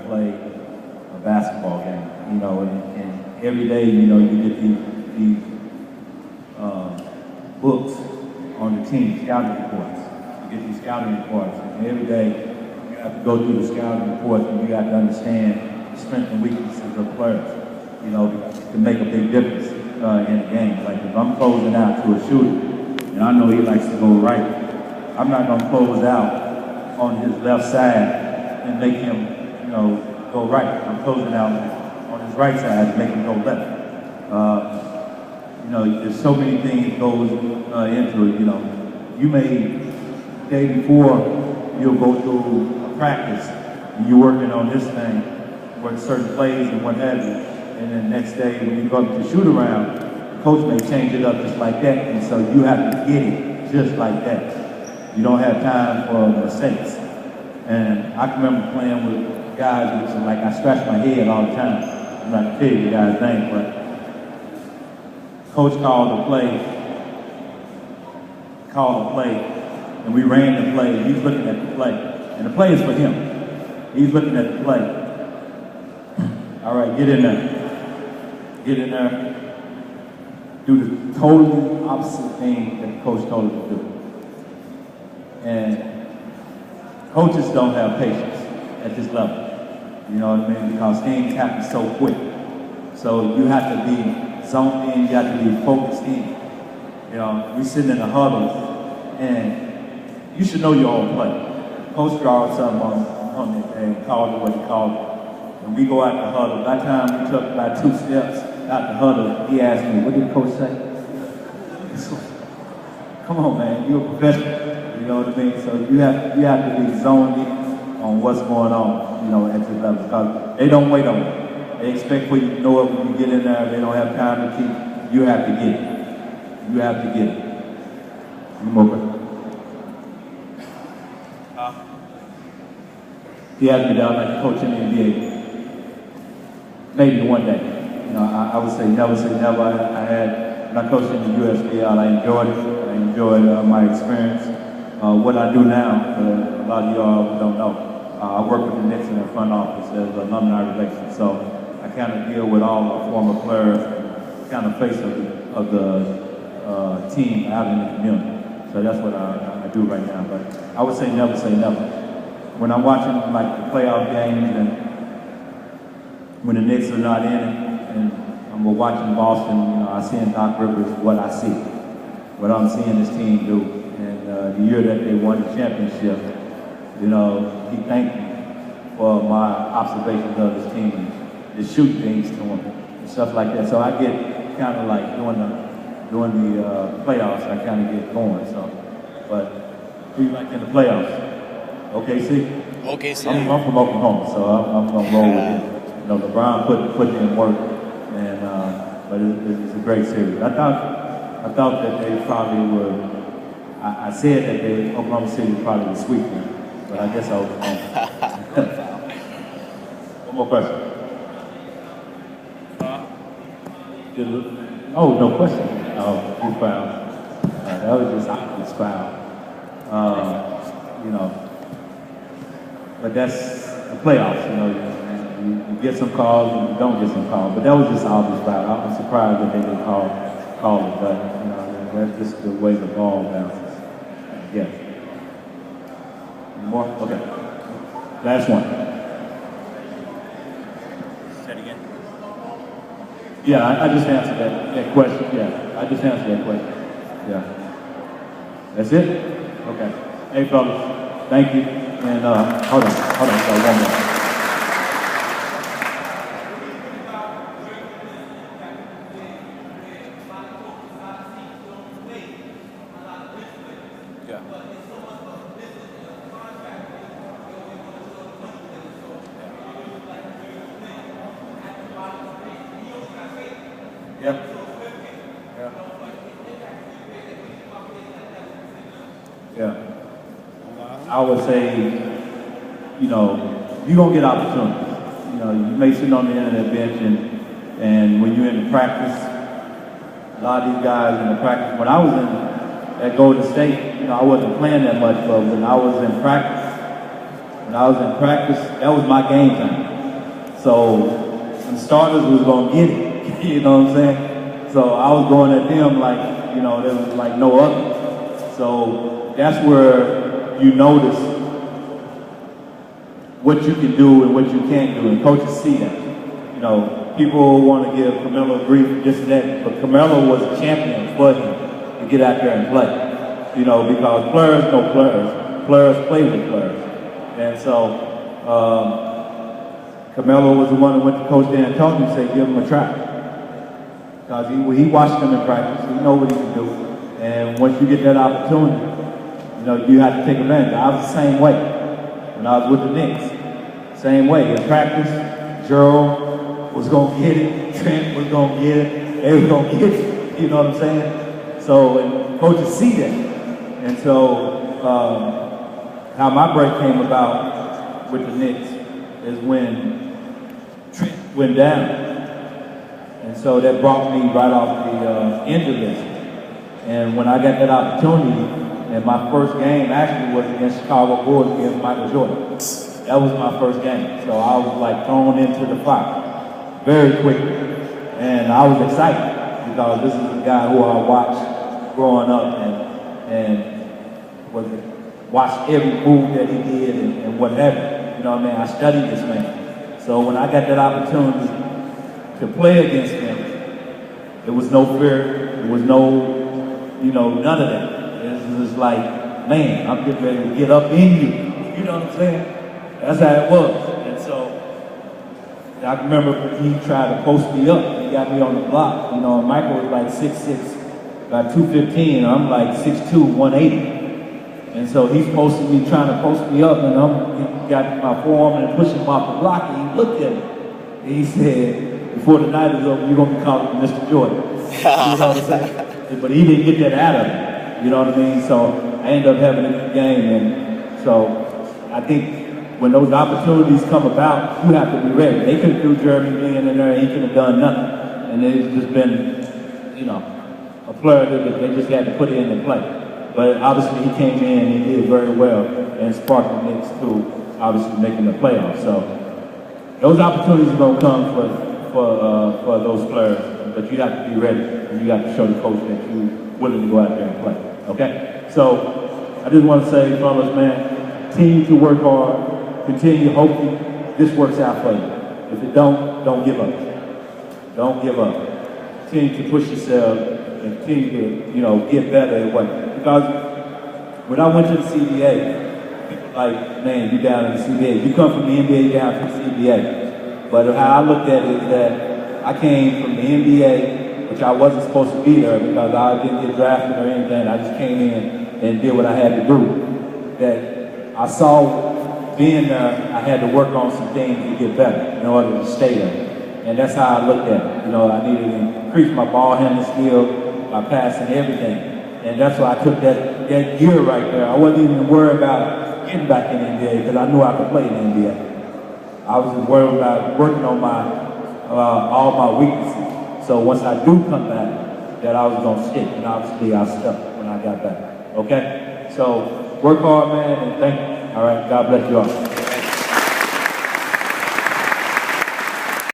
play a basketball game, you know, and every day, you know, you get these books on the team, scouting reports. You get these scouting reports, and every day you have to go through the scouting reports, and you have to understand the strengths and weaknesses of players, you know, to make a big difference in the game. Like if I'm closing out to a shooter, and I know he likes to go right, I'm not going to close out on his left side and make him, you know, go right. I'm closing out on his right side and make him go left. You know, there's so many things goes into it. You know, you may day before you'll go through a practice and you're working on this thing, work certain plays and what have you, and then the next day when you go up to shoot around, the coach may change it up just like that, and so you have to get it just like that. You don't have time for mistakes. And I can remember playing with guys which like I scratch my head all the time. I'm not gonna tell you the guy's name, but coach called the play, and we ran the play, and he's looking at the play. And the play is for him. He's looking at the play. All right, get in there. Get in there. Do the totally opposite thing that the coach told him to do. And coaches don't have patience at this level. You know what I mean? Because things happen so quick. So you have to be zoned in, you have to be focused in. You know, we sitting in a huddle, and you should know your own play. Coach draws something on it and called it what he called it. And we go out the huddle. By the time we took about 2 steps out the huddle, he asked me, what did the coach say? Come on, man, you're a professional. You know what I mean? So you have to be zoned in on what's going on, you know, at this level. Because they don't wait on it. They expect for you to know it when you get in there. They don't have time to keep. You have to get it. You have to get it. Any more questions? He asked me that I like to coach in the NBA. Maybe one day. You know, I would say never say never. When I coached in the USBL, I enjoyed it. I enjoyed my experience. What I do now, a lot of y'all don't know, I work with the Knicks in the front office as alumni relations. So I kind of deal with all the former players, kind of face of the team out in the community. So that's what I do right now. But I would say never say never. When I'm watching like the playoff games and when the Knicks are not in it, and I'm watching Boston, you know, I see in Doc Rivers what I see, what I'm seeing this team do. And the year that they won the championship, you know, he thanked me for my observations of his team, to shoot things to him and stuff like that. So I get kind of like during the playoffs, I kind of get going. So, but who you like in the playoffs? OKC? OKC. I'm from Oklahoma, so I'm gonna roll with it. You know, LeBron put in work, and but it's a great series. I thought that they probably were. I said that Oklahoma City probably would sweep them, but I guess I was wrong. One more question. Oh, no question. Oh, you foul. That was just obvious foul. You know. But that's the playoffs, you know. You get some calls and you don't get some calls. But that was just obvious foul. I'm surprised that they didn't call it, but you know, that's just the way the ball bounces. Yeah. Any more? Okay. Last one. Say that again. Yeah, I just answered that question. Yeah, I just answered that question. Yeah. That's it? Okay. Hey, fellas, thank you. And hold on, got one more. Yeah. Yeah. Yeah. I would say, you know, you're going to get opportunities. You know, you may sit on the end of that bench, and when you're in the practice, a lot of these guys in the practice, when I was at Golden State, you know, I wasn't playing that much, but when I was in practice, that was my game time. So the starters was gonna get it, you know what I'm saying? So I was going at them like, you know, there was like no other. So that's where you notice what you can do and what you can't do, and coaches see that. You know, people want to give Carmelo grief, just that, but Carmelo was a champion for him to get out there and play. You know, because players know players. Players play with players. And so, Carmelo was the one that went to Coach D'Antoni and said, give him a try. Because he watched him in practice. He know what he can do. And once you get that opportunity, you know, you have to take advantage. I was the same way when I was with the Knicks. Same way. In practice, Gerald was going to get it. Trent was going to get it. They was going to get it. You know what I'm saying? So, and coaches see that. And so, how my break came about with the Knicks is when Trent went down. And so that brought me right off the injury list. And when I got that opportunity, and my first game actually was against Chicago Bulls against Michael Jordan. That was my first game. So I was like thrown into the fire very quickly. And I was excited because this is a guy who I watched growing up and watched every move that he did and what have you. You know what I mean? I studied this man. So when I got that opportunity to play against him, there was no fear, there was no, you know, none of that. It was just like, man, I'm getting ready to get up in you. You know what I'm saying? That's how it was. And so I remember he tried to post me up. He got me on the block. You know, Michael was like 6'6", about 215, and I'm like 6'2", 180. And so he's posting me, trying to post me up, and I'm got my forearm and pushing him off the block, and he looked at me. And he said, before the night is over, you're going to be calling Mr. Jordan. You know what I'm saying? But he didn't get that out of me. You know what I mean? So I ended up having a good game. And so I think when those opportunities come about, you have to be ready. They could do Jeremy being in there, and he could have done nothing. And it's just been, you know, a player that they just had to put in and play. But obviously he came in and he did very well and sparked the Knicks to obviously making the playoffs. So those opportunities are going to come for those players, but you have to be ready and you have to show the coach that you're willing to go out there and play. Okay? So I just want to say, fellas, man, continue to work hard, continue, hopefully this works out for you. If it don't give up. Don't give up. Continue to push yourself and continue to, you know, get better at what. Because when I went to the CBA, people like, man, you down in the CBA. You come from the NBA down to the CBA. But how I looked at it is that I came from the NBA, which I wasn't supposed to be there because I didn't get drafted or anything. I just came in and did what I had to do. That I saw being there, I had to work on some things to get better in order to stay there. And that's how I looked at it. You know, I needed to increase my ball handling skill, my passing, everything. And that's why I took that year right there. I wasn't even worried about getting back in the NBA because I knew I could play in the NBA. I was just worried about working on my all my weaknesses. So once I do come back, that I was going to stick. And obviously I stuck when I got back. Okay? So work hard, man, and thank you. All right? God bless you all.